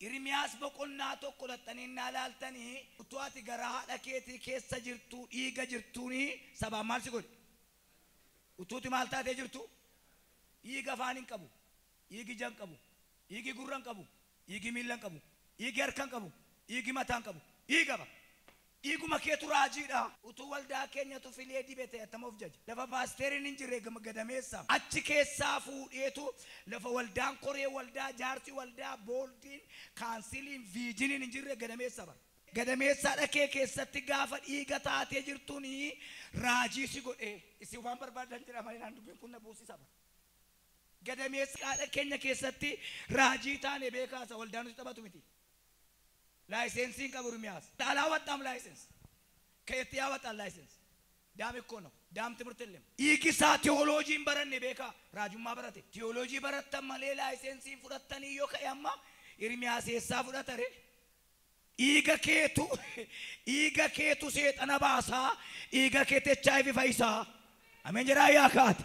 Irmiyaas boqonnaa tokko lattaniin naalaaltanii utuwaati garaa haadha keetii keessa jirtu dhiiga jirtuuni sabaan maal si godhe utuuti maal taatee jirtu dhiiga afaan hin qabu dhiigi ija hin qabu dhiigi gurra hin qabu dhiigi miila hin qabu dhiigi harka hin qabu dhiigi mataa hin qabu dhiigaba dhiiguma keetu raajiidha utuu waldaa keenyatu filee dibete atamuuf jaja lafa paasteeriin hin jirre gadameessa achi keessaa fuudheetu lafa waldaan koree waldaa jaarsi waldaa booldiin kansiliin viijiniin hin jirre gadameessa bara gadameessa dhakee keessatti gaafa dhiiga taatee jirtuuni raajii si godhe isi waan barbaadan jira malee naan dubbiin kun na buusisa bara gadameessa keenya keessatti raajii taane beekaasa waldaan nuti taphatu miti ላይሰንሲን ቀብሩ ሚያስ ታላወጣም ላይሰንስ ከየት ያወጣል ላይሰንስ ዳም እኮ ነው ዳም ትምህርት የለም ይግሳ ቴዎሎጂን በረን ቤካ ራጁማ በረቴ ቴዎሎጂ በረተም ማለ ላይሰንሲን ፍረተን ይዮከያማ ኢርሚያስ የሳ ፍረተሬ ኢገኬቱ ሰይጣን ባሳ ኢገኬተ ቻይቪ ፈይሳ አሜን ጀራ ያካት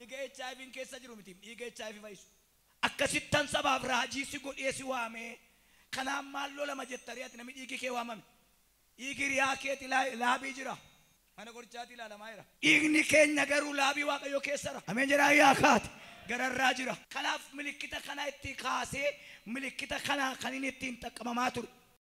ኢገ ቻይቪን ከሰ ጅሩ ምቲም ኢገ ቻይቪ ፈይሱ አከሲተን ሰባብ ራጂ ሲጎዴ ሲዋሜ ከናም ማሎ ለማጀተሪያት ነሚ ኢጊ ከዋማም ኢጊሪያ ከቲ ላቢ ጅራ አነ ጎርቻቲ ላላማይራ ኢግኒ ከኛ ገሩ ላቢ ዋቀዮ ከሰራ አሜን ጀራ ያካት ገረራ ጅራ ከናፍ ምልክተ ከናይቲ ካሴ ምልክተ ከና ከኒንቲ ተቀማማቱር